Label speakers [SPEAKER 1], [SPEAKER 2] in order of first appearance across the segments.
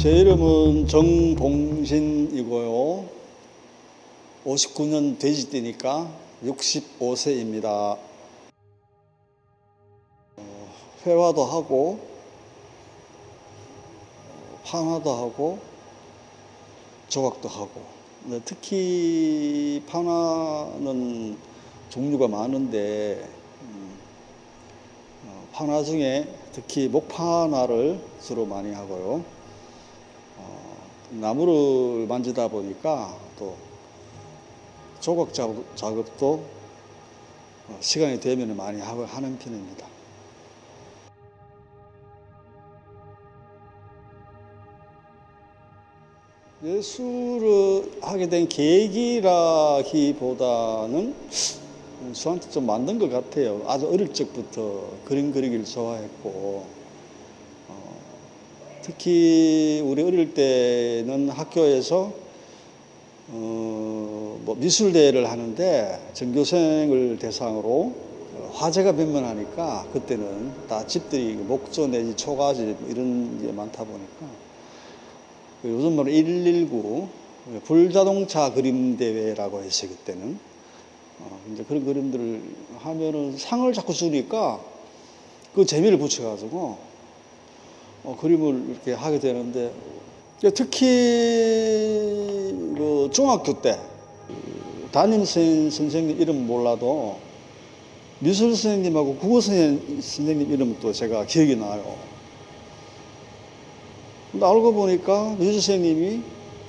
[SPEAKER 1] 제 이름은 정봉신이고요. 59년 돼지띠니까 65세입니다. 회화도 하고 판화도 하고 조각도 하고, 특히 판화는 종류가 많은데 판화 중에 특히 목판화를 주로 많이 하고요. 나무를 만지다 보니까 또 조각 작업도 시간이 되면 많이 하는 편입니다. 예술을 하게 된 계기라기보다는 저한테 좀 맞는 것 같아요. 아주 어릴 적부터 그림 그리기를 좋아했고, 특히 우리 어릴 때는 학교에서 미술대회를 하는데 전교생을 대상으로 화제가 변변하니까, 그때는 다 집들이 목조 내지 초가집 이런 게 많다 보니까 요즘 말로 119 불자동차 그림 대회라고 했어요. 그때는 이제 그런 그림들을 하면은 상을 자꾸 주니까 그 재미를 붙여가지고 그림을 이렇게 하게 되는데, 특히 그 중학교 때 담임 선생님 이름 몰라도 미술 선생님하고 국어 선생님 이름은 또 제가 기억이 나요. 근데 알고 보니까 그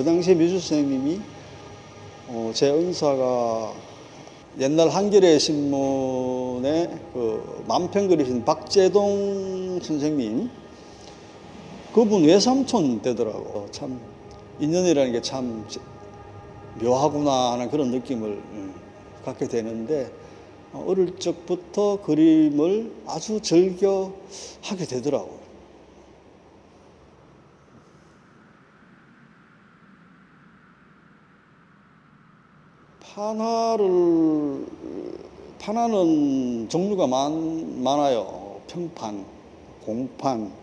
[SPEAKER 1] 당시에 미술 선생님이 제 은사가 옛날 한겨레 신문에 그 만평 그리신 박재동 선생님, 그분 외삼촌 되더라고. 참 인연이라는 게 참 묘하구나 하는 그런 느낌을 갖게 되는데, 어릴 적부터 그림을 아주 즐겨 하게 되더라고요. 판화는 종류가 많아요. 평판, 공판,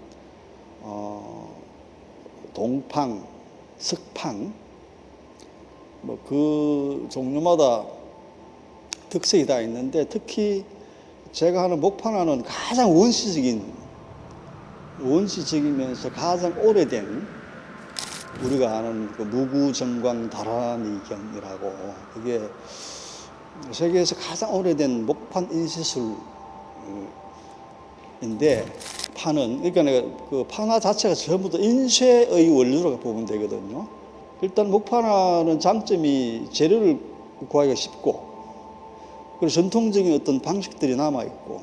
[SPEAKER 1] 동판, 석판, 그 종류마다 특색이 다 있는데, 특히 제가 하는 목판화는 가장 원시적이면서 가장 오래된, 우리가 아는 그 무구정광 다라니경이라고, 그게 세계에서 가장 오래된 목판 인쇄술인데, 그러니까 내가 그 판화 자체가 전부 다 인쇄의 원료라고 보면 되거든요. 일단 목판화는 장점이 재료를 구하기가 쉽고, 그리고 전통적인 어떤 방식들이 남아있고,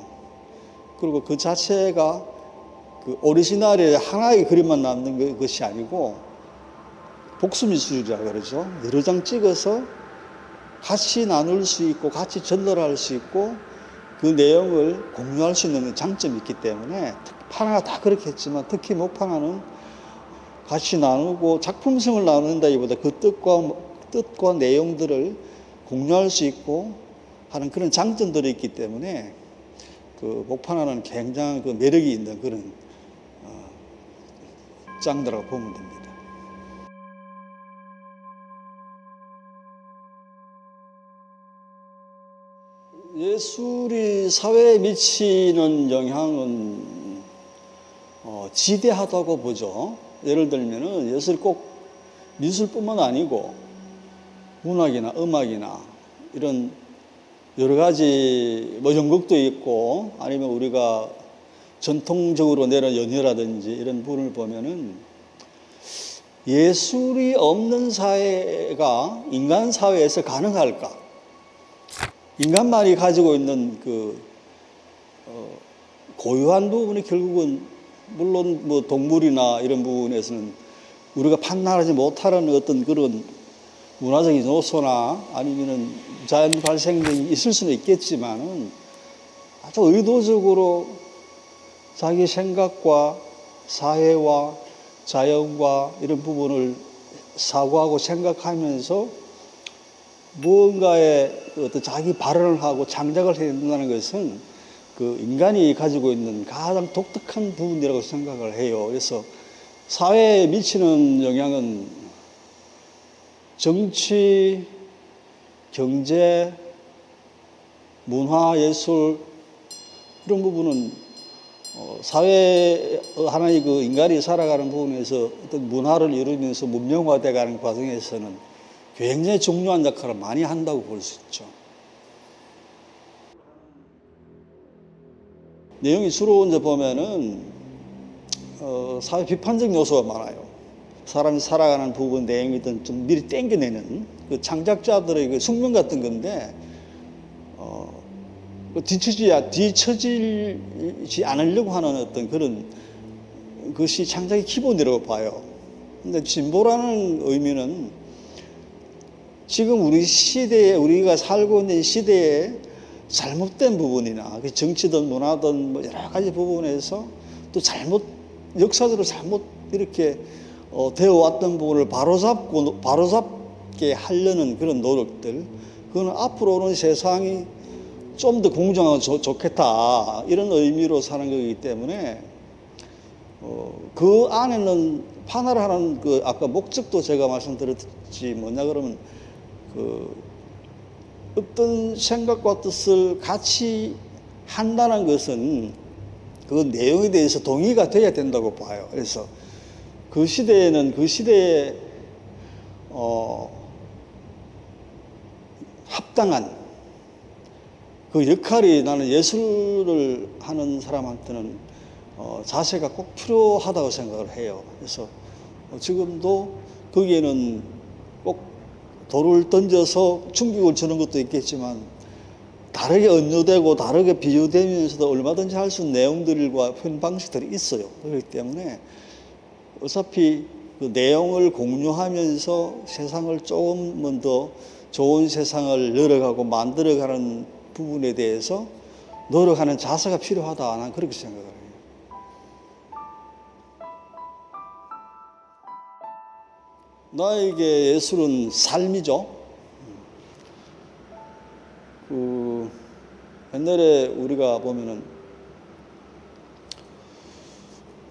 [SPEAKER 1] 그리고 그 자체가 그 오리지널의 하나의 그림만 남는 것이 아니고 복수미술이라고 그러죠. 여러 장 찍어서 같이 나눌 수 있고 같이 전달할 수 있고 그 내용을 공유할 수 있는 장점이 있기 때문에, 판화가 다 그렇겠지만 특히 목판화는 같이 나누고 작품성을 나눈다기보다 그 뜻과 내용들을 공유할 수 있고 하는 그런 장점들이 있기 때문에, 그 목판화는 굉장히 그 매력이 있는 그런 장르라고 보면 됩니다. 예술이 사회에 미치는 영향은 지대하다고 보죠. 예를 들면은 예술 꼭 미술뿐만 아니고 문학이나 음악이나 이런 여러 가지 연극도 있고, 아니면 우리가 전통적으로 내는 연회라든지 이런 부분을 보면은 예술이 없는 사회가 인간 사회에서 가능할까? 인간만이 가지고 있는 그 고유한 부분이 결국은, 물론 동물이나 이런 부분에서는 우리가 판단하지 못하는 어떤 그런 문화적인 요소나 아니면은 자연 발생력이 있을 수는 있겠지만은, 아주 의도적으로 자기 생각과 사회와 자연과 이런 부분을 사고하고 생각하면서 무언가의 어떤 자기 발언을 하고 창작을 해야 된다는 것은 그 인간이 가지고 있는 가장 독특한 부분이라고 생각을 해요. 그래서 사회에 미치는 영향은 정치, 경제, 문화, 예술 그런 부분은 사회 하나의 그 인간이 살아가는 부분에서 어떤 문화를 이루면서 문명화돼가는 과정에서는 굉장히 중요한 역할을 많이 한다고 볼 수 있죠. 내용이 주로 이제 보면은 사회 비판적 요소가 많아요. 사람이 살아가는 부분 내용이든 좀 미리 땡겨내는 그 창작자들의 그 숙명 같은 건데 뒤처지지 않으려고 하는 어떤 그런 것이 창작의 기본이라고 봐요. 근데 진보라는 의미는 지금 우리 시대에 우리가 살고 있는 시대에 잘못된 부분이나 정치든 문화든 뭐 여러 가지 부분에서 또 역사적으로 잘못 이렇게 되어 왔던 부분을 바로잡게 하려는 그런 노력들, 그거는 앞으로 오는 세상이 좀 더 공정하고 좋겠다 이런 의미로 사는 거기 때문에 그 안에는 판화를 하는 그 아까 목적도 제가 말씀드렸지 뭐냐 그러면 그 어떤 생각과 뜻을 같이 한다는 것은 그 내용에 대해서 동의가 돼야 된다고 봐요. 그래서 그 시대에는 그 시대에 합당한 그 역할이 나는 예술을 하는 사람한테는 자세가 꼭 필요하다고 생각을 해요. 그래서 지금도 거기에는 꼭 돌을 던져서 충격을 주는 것도 있겠지만 다르게 언유되고 다르게 비유되면서도 얼마든지 할 수 있는 내용들과 표현 방식들이 있어요. 그렇기 때문에 어차피 그 내용을 공유하면서 세상을 조금은 더 좋은 세상을 열어가고 만들어가는 부분에 대해서 노력하는 자세가 필요하다. 난 그렇게 생각을 해요. 나에게 예술은 삶이죠. 그 옛날에 우리가 보면은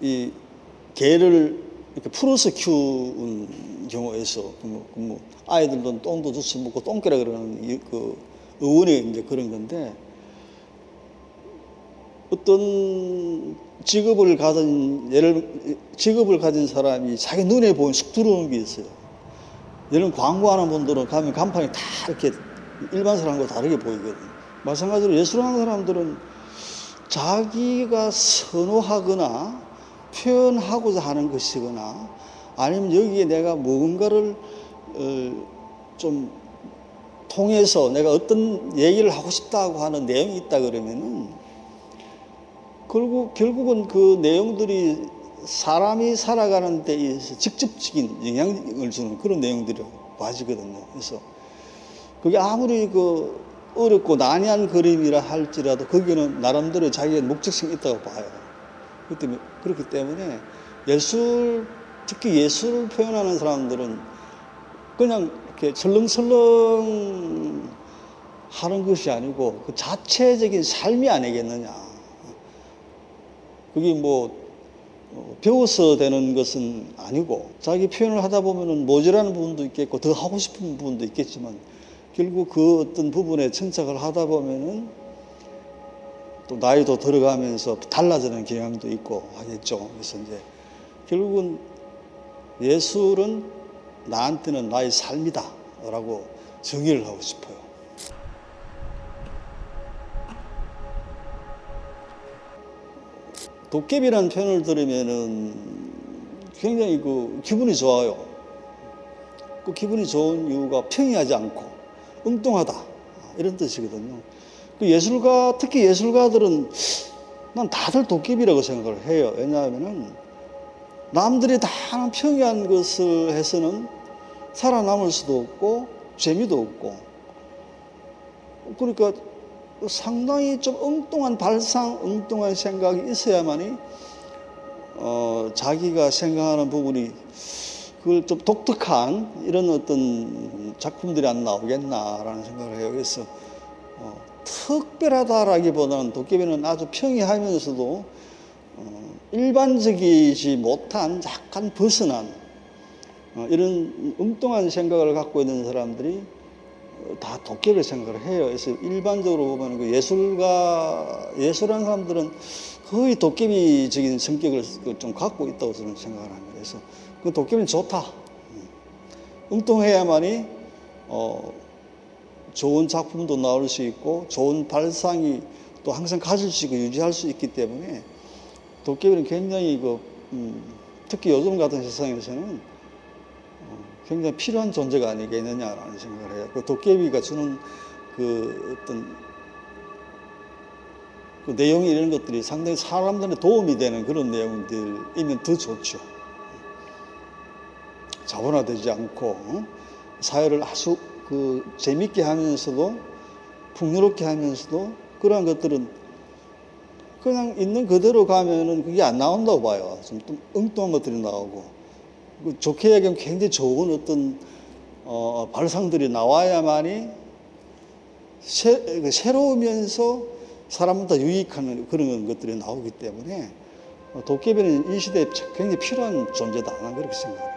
[SPEAKER 1] 이 개를 이렇게 풀어서 키우는 경우에서 뭐 아이들도 똥도 주워 먹고 똥개라 그러는 그 어원이 이제 그런 건데 어떤 직업을 가진 사람이 자기 눈에 보이는 쑥 들어오는 게 있어요. 예를 광고하는 분들은 가면 간판이 다 이렇게 일반 사람과 다르게 보이거든요. 마찬가지로 예술하는 사람들은 자기가 선호하거나 표현하고자 하는 것이거나 아니면 여기에 내가 무언가를 좀 통해서 내가 어떤 얘기를 하고 싶다고 하는 내용이 있다 그러면은 결국은 그 내용들이 사람이 살아가는 데 있어서 직접적인 영향을 주는 그런 내용들이라고 봐지거든요. 그래서 그게 아무리 그 어렵고 난해한 그림이라 할지라도 거기는 나름대로 자기의 목적성이 있다고 봐요. 그렇기 때문에 특히 예술을 표현하는 사람들은 그냥 이렇게 설렁설렁 하는 것이 아니고 그 자체적인 삶이 아니겠느냐. 그게 뭐 배워서 되는 것은 아니고 자기 표현을 하다 보면은 모자라는 부분도 있겠고 더 하고 싶은 부분도 있겠지만 결국 그 어떤 부분에 천착을 하다 보면은 또 나이도 들어가면서 달라지는 경향도 있고 하겠죠. 그래서 이제 결국은 예술은 나한테는 나의 삶이다라고 정의를 하고 싶어요. 도깨비라는 표현을 들으면은 굉장히 그 기분이 좋아요. 그 기분이 좋은 이유가 평이하지 않고 엉뚱하다 이런 뜻이거든요. 그 특히 예술가들은 난 다들 도깨비라고 생각을 해요. 왜냐하면은 남들이 다 하는 평이한 것을 해서는 살아남을 수도 없고 재미도 없고 그러니까 상당히 좀 엉뚱한 발상, 엉뚱한 생각이 있어야만이 자기가 생각하는 부분이 그걸 좀 독특한 이런 어떤 작품들이 안 나오겠나라는 생각을 해요. 그래서 특별하다라기보다는 도깨비는 아주 평이하면서도 일반적이지 못한 약간 벗어난 이런 엉뚱한 생각을 갖고 있는 사람들이 다 도깨비를 생각을 해요. 그래서 일반적으로 보면 그 예술하는 사람들은 거의 도깨비적인 성격을 좀 갖고 있다고 저는 생각을 합니다. 그래서 그 도깨비는 좋다. 엉뚱해야만이 좋은 작품도 나올 수 있고 좋은 발상이 또 항상 가질 수 있고 유지할 수 있기 때문에 도깨비는 굉장히 특히 요즘 같은 세상에서는 굉장히 필요한 존재가 아니겠느냐라는 생각을 해요. 그 도깨비가 주는 그 어떤 그 내용이 이런 것들이 상당히 사람들한테 도움이 되는 그런 내용들이면 더 좋죠. 자본화되지 않고 사회를 아주 재밌게 하면서도 풍요롭게 하면서도 그러한 것들은 그냥 있는 그대로 가면은 그게 안 나온다고 봐요. 좀 엉뚱한 것들이 나오고 좋게 얘기하면 굉장히 좋은 어떤 발상들이 나와야만이 새로우면서 사람보다 유익한 그런 것들이 나오기 때문에 도깨비는 이 시대에 굉장히 필요한 존재다. 나는 그렇게 생각해요.